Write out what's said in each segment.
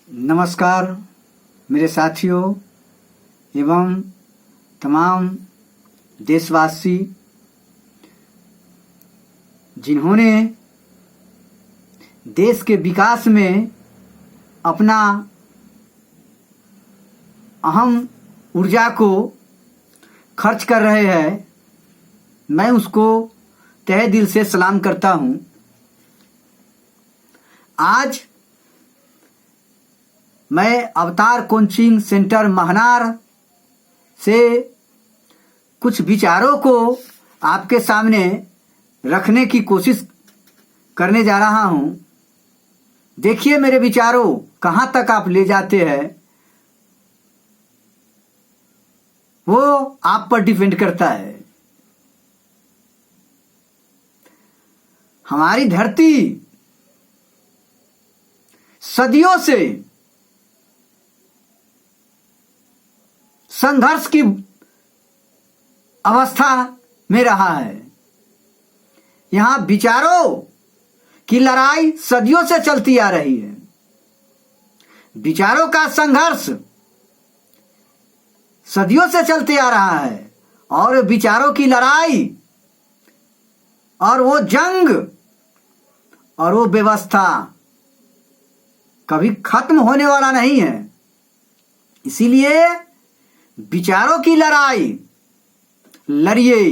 नमस्कार मेरे साथियों एवं तमाम देशवासी जिन्होंने देश के विकास में अपना अहम ऊर्जा को खर्च कर रहे हैं, मैं उसको तहे दिल से सलाम करता हूं। आज मैं अवतार कोचिंग सेंटर महनार से कुछ विचारों को आपके सामने रखने की कोशिश करने जा रहा हूं। देखिए मेरे विचारों कहां तक आप ले जाते हैं, वो आप पर डिपेंड करता है। हमारी धरती सदियों से संघर्ष की अवस्था में रहा है। यहां विचारों की लड़ाई सदियों से चलती आ रही है। विचारों का संघर्ष सदियों से चलते आ रहा है और विचारों की लड़ाई और वो जंग और वो व्यवस्था कभी खत्म होने वाला नहीं है। इसीलिए विचारों की लड़ाई लड़िए,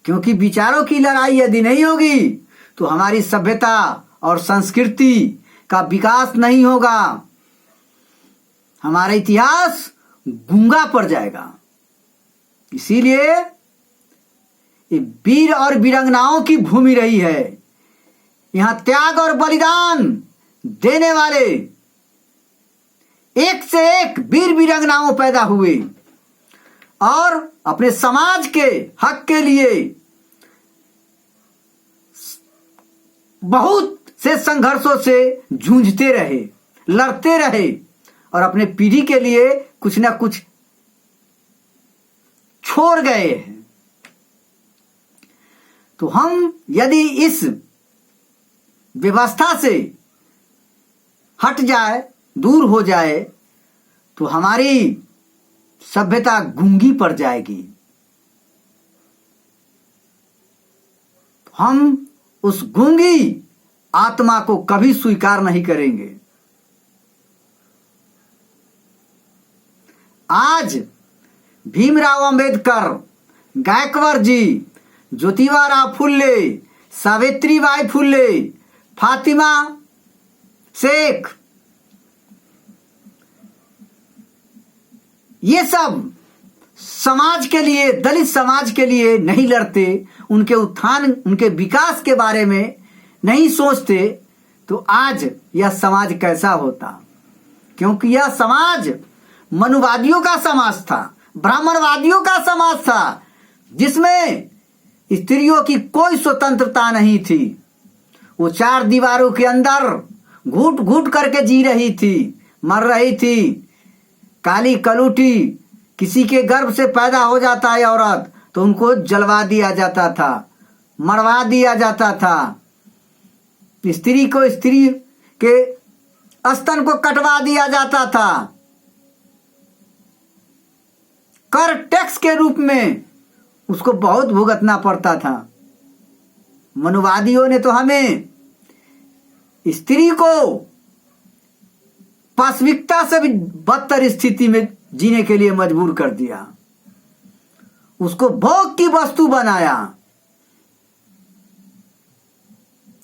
क्योंकि विचारों की लड़ाई यदि नहीं होगी तो हमारी सभ्यता और संस्कृति का विकास नहीं होगा, हमारा इतिहास गूंगा पड़ जाएगा। इसीलिए ये वीर और वीरांगनाओं की भूमि रही है। यहां त्याग और बलिदान देने वाले एक से एक वीर वीरांगनाओं पैदा हुए और अपने समाज के हक के लिए बहुत से संघर्षों से जूझते रहे, लड़ते रहे और अपने पीढ़ी के लिए कुछ ना कुछ छोड़ गए हैं। तो हम यदि इस व्यवस्था से हट जाए, दूर हो जाए, तो हमारी सभ्यता गूंगी पड़ जाएगी। हम उस गूंगी आत्मा को कभी स्वीकार नहीं करेंगे। आज भीमराव अंबेडकर, गायकवाड़ जी, ज्योतिबा फुले, सावित्रीबाई फुले, फातिमा शेख, ये सब समाज के लिए, दलित समाज के लिए नहीं लड़ते, उनके उत्थान, उनके विकास के बारे में नहीं सोचते, तो आज यह समाज कैसा होता। क्योंकि यह समाज मनुवादियों का समाज था, ब्राह्मणवादियों का समाज था, जिसमें स्त्रियों की कोई स्वतंत्रता नहीं थी। वो चार दीवारों के अंदर घुट घुट करके जी रही थी, मर रही थी। काली कलूटी, किसी के गर्भ से पैदा हो जाता है औरत तो उनको जलवा दिया जाता था, मरवा दिया जाता था। स्त्री को स्त्री के स्तन को कटवा दिया जाता था। कर टैक्स के रूप में उसको बहुत भुगतना पड़ता था। मनुवादियों ने तो हमें स्त्री को पाशविकता से भी बदतर स्थिति में जीने के लिए मजबूर कर दिया, उसको भोग की वस्तु बनाया।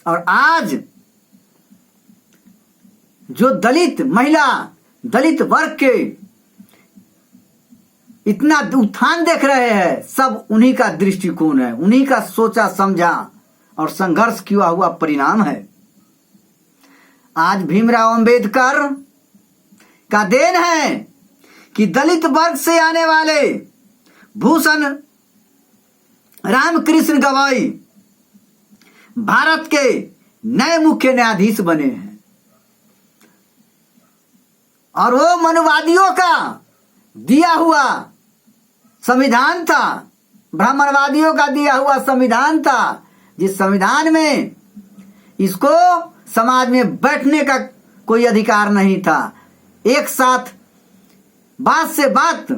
और आज जो दलित महिला, दलित वर्ग के इतना उत्थान देख रहे हैं, सब उन्हीं का दृष्टिकोण है, उन्हीं का सोचा समझा और संघर्ष किया हुआ परिणाम है। आज भीमराव अंबेडकर का देन है कि दलित वर्ग से आने वाले भूषण रामकृष्ण गवई भारत के नए मुख्य न्यायाधीश बने हैं। और वो मनुवादियों का दिया हुआ संविधान था, ब्राह्मणवादियों का दिया हुआ संविधान था, जिस संविधान में इसको समाज में बैठने का कोई अधिकार नहीं था। एक साथ बात से बात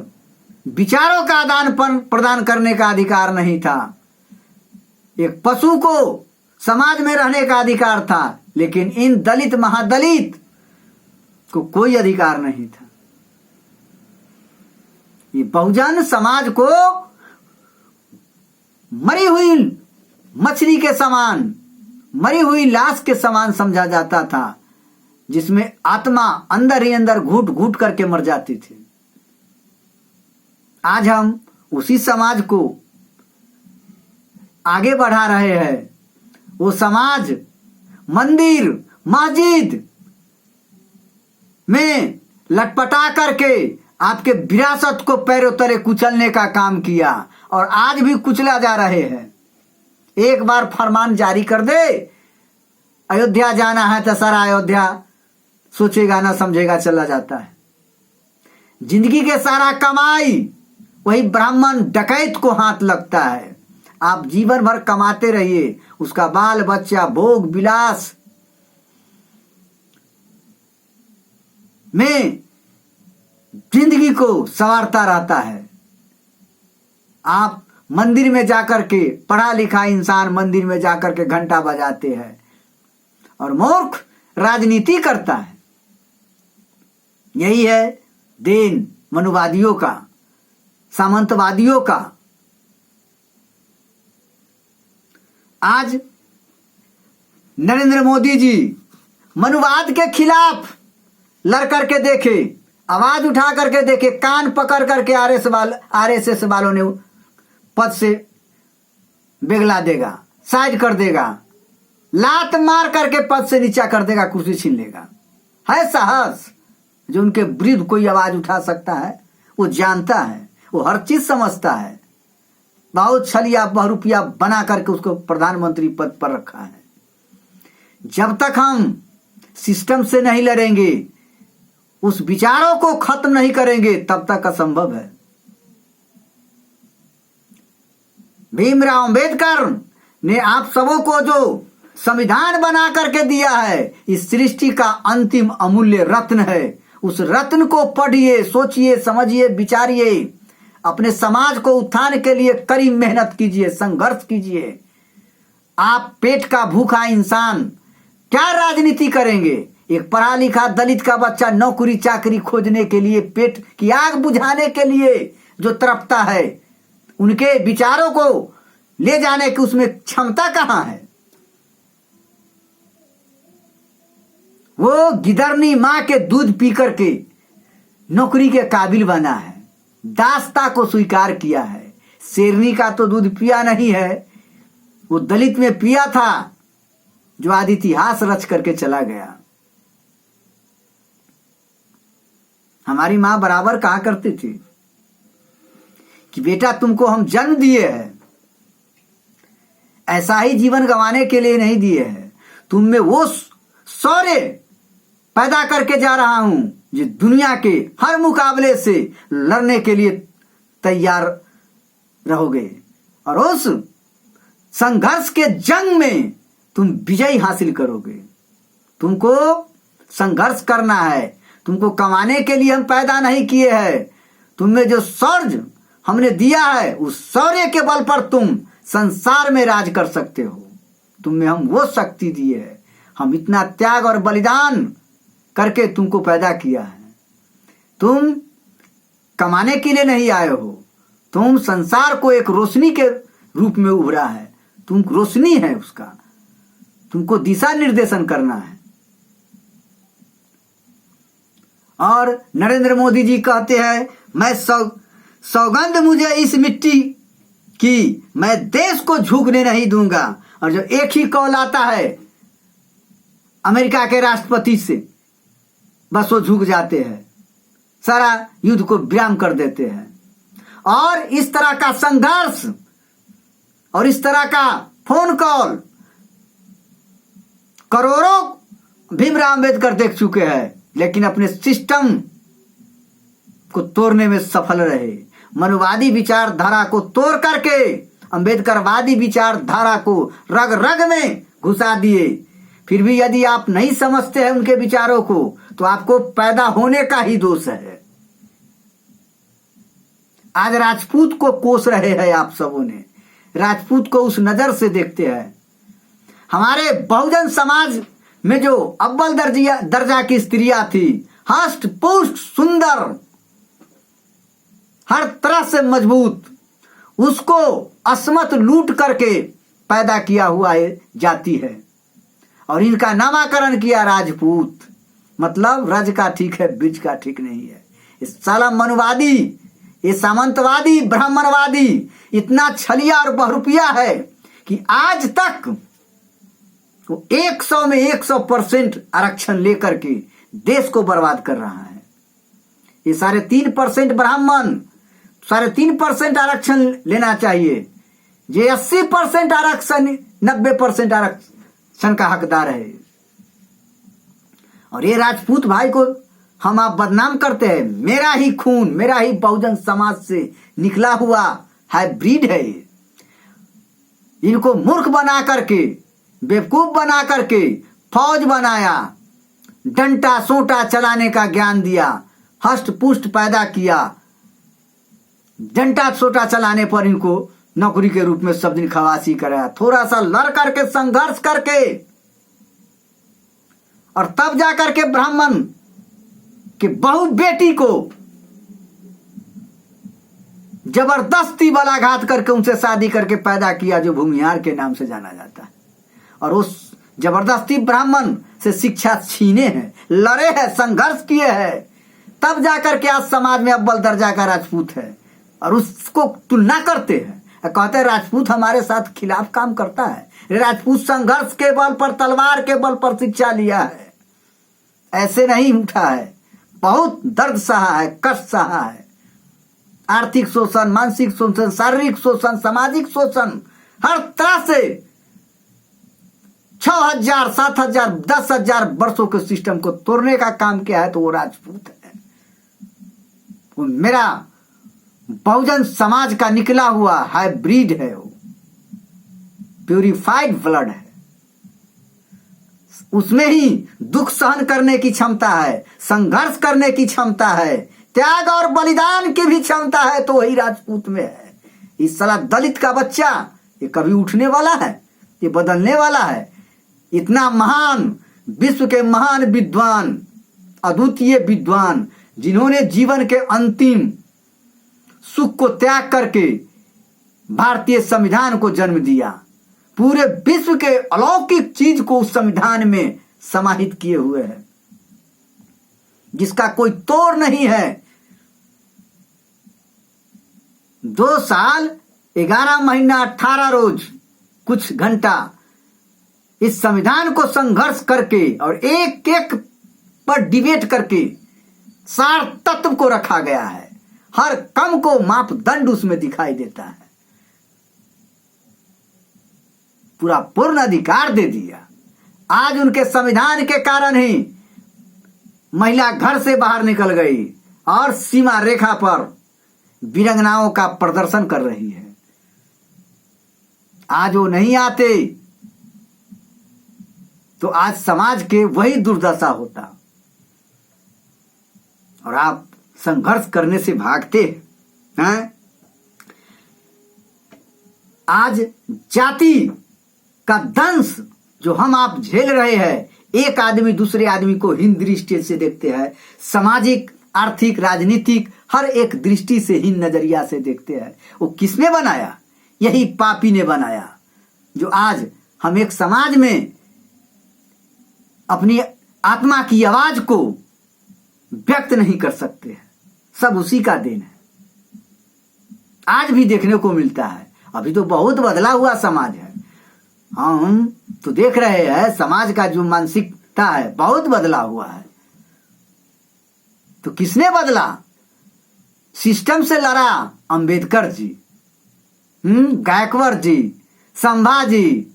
विचारों का आदान प्रदान करने का अधिकार नहीं था। एक पशु को समाज में रहने का अधिकार था, लेकिन इन दलित महादलित को कोई अधिकार नहीं था। ये बहुजन समाज को मरी हुई मछली के समान, मरी हुई लाश के समान समझा जाता था, जिसमें आत्मा अंदर ही अंदर घुट घुट करके मर जाती थी। आज हम उसी समाज को आगे बढ़ा रहे हैं। वो समाज मंदिर मस्जिद में लटपटा करके आपके विरासत को पैरों तले कुचलने का काम किया, और आज भी कुचला जा रहे हैं। एक बार फरमान जारी कर दे, अयोध्या जाना है तो सारा अयोध्या सोचेगा ना समझेगा चला जाता है। जिंदगी के सारा कमाई वही ब्राह्मण डकैत को हाथ लगता है। आप जीवन भर कमाते रहिए, उसका बाल बच्चा भोग विलास में जिंदगी को संवारता रहता है। आप मंदिर में जाकर के, पढ़ा लिखा इंसान मंदिर में जाकर के घंटा बजाते हैं, और मूर्ख राजनीति करता है। यही है देन मनुवादियों का, सामंतवादियों का। आज नरेंद्र मोदी जी मनुवाद के खिलाफ लड़ करके देखे, आवाज उठा करके देखे, कान पकड़ करके आरएसएस वालों ने पद से बिगला देगा, साइड कर देगा, लात मार करके पद से नीचा कर देगा, कुर्सी छीन लेगा। है साहस जो उनके विरुद्ध कोई आवाज उठा सकता है? वो जानता है, वो हर चीज समझता है। बहुत छलिया बहुरुपिया बना करके उसको प्रधानमंत्री पद पर रखा है। जब तक हम सिस्टम से नहीं लड़ेंगे, उस विचारों को खत्म नहीं करेंगे, तब तक असंभव है। भीमराव अंबेडकर ने आप सबों को जो संविधान बना करके दिया है, इस सृष्टि का अंतिम अमूल्य रत्न है। उस रत्न को पढ़िए, सोचिए, समझिए, विचारिए, अपने समाज को उत्थान के लिए कड़ी मेहनत कीजिए, संघर्ष कीजिए। आप पेट का भूखा इंसान क्या राजनीति करेंगे? एक पढ़ा लिखा दलित का बच्चा नौकरी चाकरी खोजने के लिए, पेट की आग बुझाने के लिए जो तड़पता है, उनके विचारों को ले जाने की उसमें क्षमता कहां है? वो गिदरनी मां के दूध पी करके नौकरी के काबिल बना है, दास्ता को स्वीकार किया है। शेरनी का तो दूध पिया नहीं है, वो दलित में पिया था, जो आज इतिहास रच करके चला गया। हमारी मां बराबर कहा करती थी कि बेटा तुमको हम जन्म दिए हैं, ऐसा ही जीवन गंवाने के लिए नहीं दिए हैं। तुम में वो शौर्य पैदा करके जा रहा हूं जो दुनिया के हर मुकाबले से लड़ने के लिए तैयार रहोगे, और उस संघर्ष के जंग में तुम विजय हासिल करोगे। तुमको संघर्ष करना है, तुमको कमाने के लिए हम पैदा नहीं किए हैं। तुम्हें जो शौर्य हमने दिया है, उस शौर्य के बल पर तुम संसार में राज कर सकते हो। तुम्हें हम वो शक्ति दिए है, हम इतना त्याग और बलिदान करके तुमको पैदा किया है। तुम कमाने के लिए नहीं आए हो, तुम संसार को एक रोशनी के रूप में उभरा है, तुम रोशनी है उसका, तुमको दिशा निर्देशन करना है। और नरेंद्र मोदी जी कहते हैं, मैं सौगंध मुझे इस मिट्टी की, मैं देश को झुकने नहीं दूंगा। और जो एक ही कॉल आता है अमेरिका के राष्ट्रपति से, बस वो झुक जाते हैं, सारा युद्ध को विराम कर देते हैं। और इस तरह का संघर्ष और इस तरह का फोन कॉल करोड़ों भीमराव अंबेडकर देख चुके हैं, लेकिन अपने सिस्टम को तोड़ने में सफल रहे। मनुवादी विचारधारा को तोड़ करके अंबेडकरवादी विचारधारा को रग रग में घुसा दिए। फिर भी यदि आप नहीं समझते हैं उनके विचारों को तो आपको पैदा होने का ही दोष है। आज राजपूत को कोस रहे हैं आप सबों ने, राजपूत को उस नजर से देखते हैं। हमारे बहुजन समाज में जो अव्वल दर्जा की स्त्रियां थी, हष्ट पुष्ट सुंदर, हर तरह से मजबूत, उसको असमत लूट करके पैदा किया हुआ जाती है और इनका नामकरण किया राजपूत। मतलब रज का ठीक है, बीज का ठीक नहीं है। इस साला मनुवादी, ये सामंतवादी, ब्राह्मणवादी इतना छलिया और बहुरूपिया है कि आज तक वो 100 में 100% आरक्षण लेकर के देश को बर्बाद कर रहा है। ये 3.5% ब्राह्मण 3.5% आरक्षण लेना चाहिए, ये 80% आरक्षण 90% आरक्षण का हकदार है। और ये राजपूत भाई को हम आप बदनाम करते हैं। मेरा ही खून, मेरा ही बहुजन समाज से निकला हुआ हाइब्रिड है। इनको मूर्ख बना करके, बेवकूफ बना करके फौज बनाया, डंटा सोटा चलाने का ज्ञान दिया, हष्ट पुष्ट पैदा किया। डंटा सोटा चलाने पर इनको नौकरी के रूप में सब दिन खवासी कराया। थोड़ा सा लड़ करके, संघर्ष करके, और तब जाकर के ब्राह्मण के बहु बेटी को जबरदस्ती बलाघात करके उनसे शादी करके पैदा किया, जो भूमिहार के नाम से जाना जाता है। और उस जबरदस्ती ब्राह्मण से शिक्षा छीने हैं, लड़े हैं, संघर्ष किए हैं, तब जाकर के आज समाज में अव्वल दर्जा का राजपूत है। और उसको तुलना करते हैं, कहते हैं राजपूत हमारे साथ खिलाफ काम करता है। राजपूत संघर्ष के बल पर, तलवार के बल पर शिक्षा लिया है, ऐसे नहीं उठा है। बहुत दर्द सहा है, कष्ट सहा है, आर्थिक शोषण, मानसिक शोषण, शारीरिक शोषण, सामाजिक शोषण, हर तरह से 6,000, 7,000, 10,000 वर्षों के सिस्टम को तोड़ने का काम किया है तो वो राजपूत है। वो मेरा बहुजन समाज का निकला हुआ हाइब्रिड है, वो प्यूरिफाइड ब्लड है। उसमें ही दुख सहन करने की क्षमता है, संघर्ष करने की क्षमता है, त्याग और बलिदान की भी क्षमता है, तो वही राजपूत में है। इस साला दलित का बच्चा ये कभी उठने वाला है, ये बदलने वाला है। इतना महान, विश्व के महान विद्वान, अद्वितीय विद्वान, जिन्होंने जीवन के अंतिम सुख को त्याग करके भारतीय संविधान को जन्म दिया, पूरे विश्व के अलौकिक चीज को उस संविधान में समाहित किए हुए हैं, जिसका कोई तोड़ नहीं है। 2 साल 11 महीना 18 रोज कुछ घंटा इस संविधान को संघर्ष करके और एक एक पर डिबेट करके सार तत्व को रखा गया है। हर कम को मापदंड उसमें दिखाई देता है। पूरा पूर्ण अधिकार दे दिया। आज उनके संविधान के कारण ही महिला घर से बाहर निकल गई और सीमा रेखा पर वीरांगनाओं का प्रदर्शन कर रही है। आज वो नहीं आते तो आज समाज के वही दुर्दशा होता, और आप संघर्ष करने से भागते हैं। आज जाति का दंश जो हम आप झेल रहे हैं, एक आदमी दूसरे आदमी को हीन दृष्टि से देखते हैं, सामाजिक, आर्थिक, राजनीतिक हर एक दृष्टि से हीन नजरिया से देखते हैं। वो किसने बनाया? यही पापी ने बनाया, जो आज हम एक समाज में अपनी आत्मा की आवाज को व्यक्त नहीं कर सकते हैं। सब उसी का देन है। आज भी देखने को मिलता है। अभी तो बहुत बदला हुआ समाज है। हम तो देख रहे हैं समाज का जो मानसिकता है बहुत बदला हुआ है। तो किसने बदला? सिस्टम से लड़ा अंबेडकर जी, गायकवाड़ जी, संभाजी,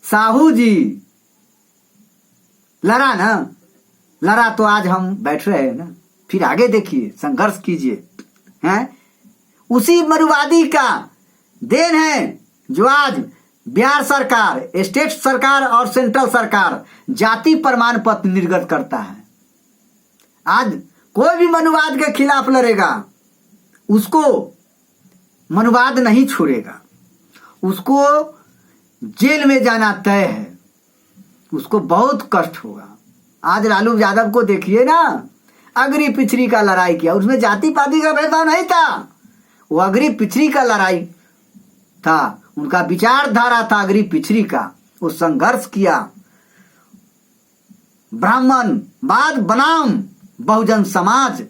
साहू जी, लड़ा ना, लड़ा तो आज हम बैठ रहे हैं ना। फिर आगे देखिए, संघर्ष कीजिए। हैं उसी मरुवादी का देन है जो आज बिहार सरकार, स्टेट सरकार और सेंट्रल सरकार जाति प्रमाण पत्र निर्गत करता है। आज कोई भी मनुवाद के खिलाफ लड़ेगा, उसको मनुवाद नहीं छोड़ेगा, उसको जेल में जाना तय है, उसको बहुत कष्ट होगा। आज लालू यादव को देखिए ना, अगरी पिछड़ी का लड़ाई किया, उसमें जाति पाति का भेदभाव नहीं था, वो अगरी पिछड़ी का लड़ाई था, उनका विचारधारा था अगरी पिछड़ी का। वो संघर्ष किया, ब्राह्मणवाद बनाम बहुजन समाज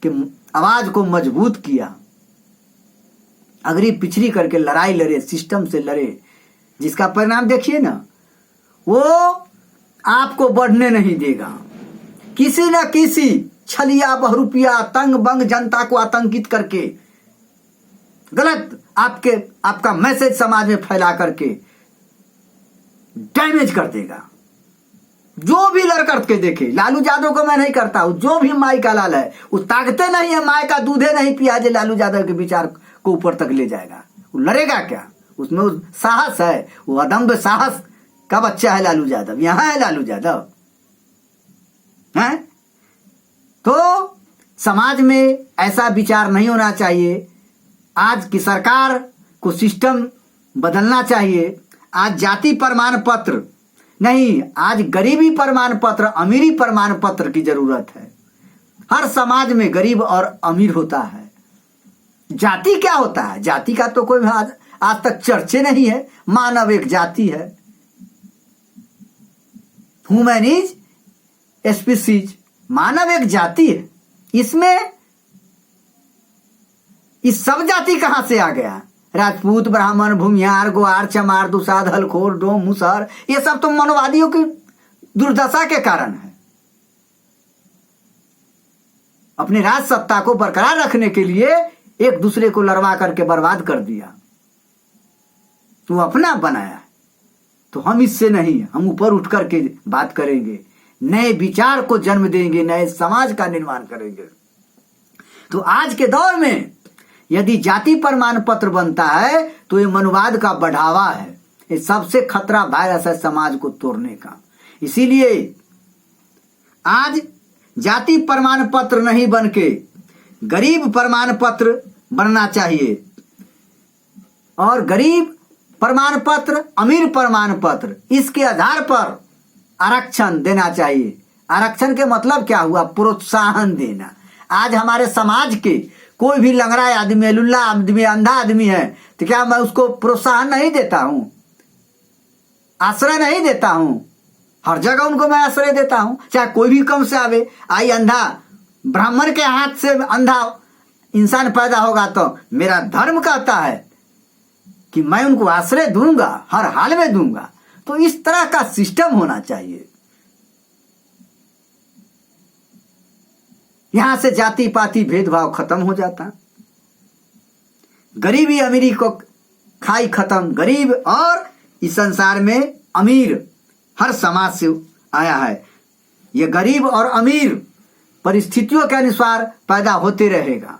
के आवाज को मजबूत किया, अगरी पिछड़ी करके लड़ाई लड़े, सिस्टम से लड़े, जिसका परिणाम देखिए ना, वो आपको बढ़ने नहीं देगा। किसी न किसी छलिया बहुरूपिया तंग बंग जनता को आतंकित करके गलत आपका मैसेज समाज में फैला करके डैमेज कर देगा। जो भी लड़ करके देखे, लालू यादव को मैं नहीं करता हूं, जो भी माई का लाल है वो ताकते नहीं है, माई का दूधे नहीं पिया जो लालू यादव के विचार को ऊपर तक ले जाएगा। वो लड़ेगा क्या, उसमें वो साहस है, वो अदम्य साहस का बच्चा है लालू यादव। यहां है लालू यादव है। तो समाज में ऐसा विचार नहीं होना चाहिए। आज की सरकार को सिस्टम बदलना चाहिए। आज जाति प्रमाण पत्र नहीं, आज गरीबी प्रमाण पत्र, अमीरी प्रमाण पत्र की जरूरत है। हर समाज में गरीब और अमीर होता है। जाति क्या होता है, जाति का तो कोई आज तक चर्चे नहीं है। मानव एक जाति है, ह्यूमन इज स्पीसीज, मानव एक जाति है। इसमें इस सब जाति कहां से आ गया? राजपूत, ब्राह्मण, भूमिहार, ग्वार, चमार, दुसाध, हलखोर, डोम, मुसहर, ये सब तो मनोवादियों की दुर्दशा के कारण है। अपने राज सत्ता को बरकरार रखने के लिए एक दूसरे को लड़वा करके बर्बाद कर दिया। तो अपना बनाया, तो हम इससे नहीं, हम ऊपर उठ करके बात करेंगे, नए विचार को जन्म देंगे, नए समाज का निर्माण करेंगे। तो आज के दौर में यदि जाति प्रमाण पत्र बनता है तो ये मनुवाद का बढ़ावा है। ये सबसे खतरा वायरस है समाज को तोड़ने का। इसीलिए आज जाति प्रमाण पत्र नहीं बनके गरीब प्रमाण पत्र बनना चाहिए, और गरीब प्रमाण पत्र, अमीर प्रमाण पत्र, इसके आधार पर आरक्षण देना चाहिए। आरक्षण के मतलब क्या हुआ? प्रोत्साहन देना। आज हमारे समाज के कोई भी लंगड़ा आदमी, लुल्ला आदमी, अंधा आदमी है, तो क्या मैं उसको प्रोत्साहन नहीं देता हूं, आश्रय नहीं देता हूं? हर जगह उनको मैं आश्रय देता हूं, चाहे कोई भी कम से आवे। आई अंधा ब्राह्मण के हाथ से अंधा इंसान पैदा होगा तो मेरा धर्म कहता है कि मैं उनको आश्रय दूंगा, हर हाल में दूंगा। तो इस तरह का सिस्टम होना चाहिए। यहां से जाति पाति भेदभाव खत्म हो जाता, गरीबी अमीरी को खाई खत्म। गरीब और इस संसार में अमीर हर समाज से आया है। यह गरीब और अमीर परिस्थितियों के अनुसार पैदा होते रहेगा,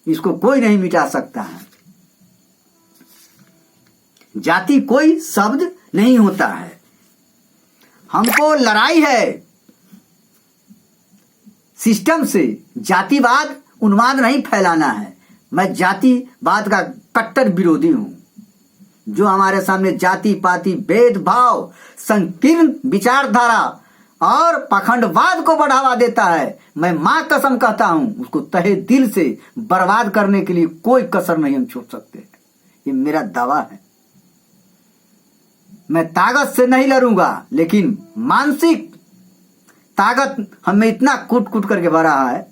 इसको कोई नहीं मिटा सकता है। जाति कोई शब्द नहीं होता है। हमको लड़ाई है सिस्टम से, जातिवाद उन्माद नहीं फैलाना है। मैं जातिवाद का कट्टर विरोधी हूं। जो हमारे सामने जाति पाति भेदभाव, संकीर्ण विचारधारा और पाखंडवाद को बढ़ावा देता है, मैं मां कसम कहता हूं, उसको तहे दिल से बर्बाद करने के लिए कोई कसर नहीं हम छोड़ सकते। ये मेरा दावा है। मैं ताकत से नहीं लड़ूंगा, लेकिन मानसिक ताकत हमें इतना कूट कूट करके भरा है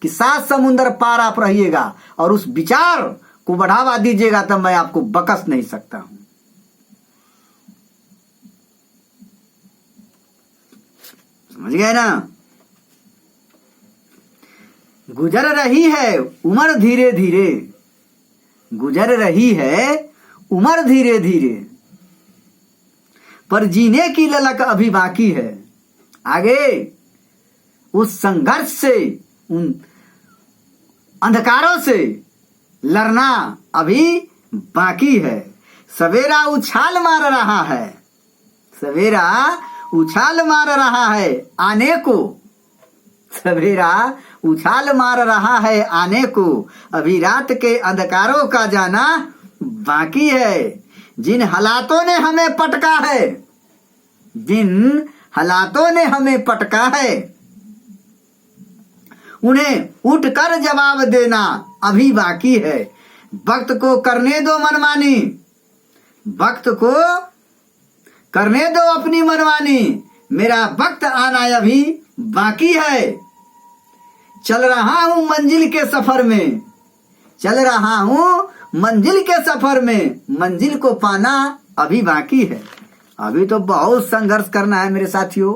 कि 7 समुंदर पार आप रहिएगा और उस विचार को बढ़ावा दीजिएगा, तो मैं आपको बकस नहीं सकता हूं। समझ गए ना? गुजर रही है उम्र धीरे धीरे, गुजर रही है उम्र धीरे धीरे, पर जीने की ललक अभी बाकी है। आगे उस संघर्ष से, उन अंधकारों से लड़ना अभी बाकी है। सवेरा उछाल मार रहा है, सवेरा उछाल मार रहा है आने को, सवेरा उछाल मार रहा है आने को, अभी रात के अंधकारों का जाना बाकी है। जिन हालातों ने हमें पटका है, जिन हालातों ने हमें पटका है, उन्हें उठकर जवाब देना अभी बाकी है। वक्त को करने दो मनमानी, वक्त को करने दो अपनी मनमानी, मेरा वक्त आना अभी बाकी है। चल रहा हूं मंजिल के सफर में, चल रहा हूं मंजिल के सफर में, मंजिल को पाना अभी बाकी है। अभी तो बहुत संघर्ष करना है मेरे साथियों,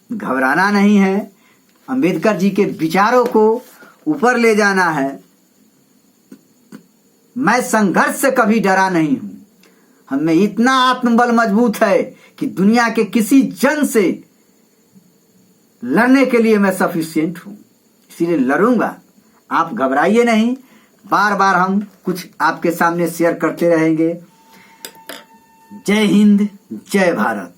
घबराना नहीं है। अंबेडकर जी के विचारों को ऊपर ले जाना है। मैं संघर्ष से कभी डरा नहीं हूं, हमें इतना आत्मबल मजबूत है कि दुनिया के किसी जन से लड़ने के लिए मैं सफिशिएंट हूं, इसीलिए लड़ूंगा। आप घबराइए नहीं, बार बार हम कुछ आपके सामने शेयर करते रहेंगे। जय हिंद, जय भारत।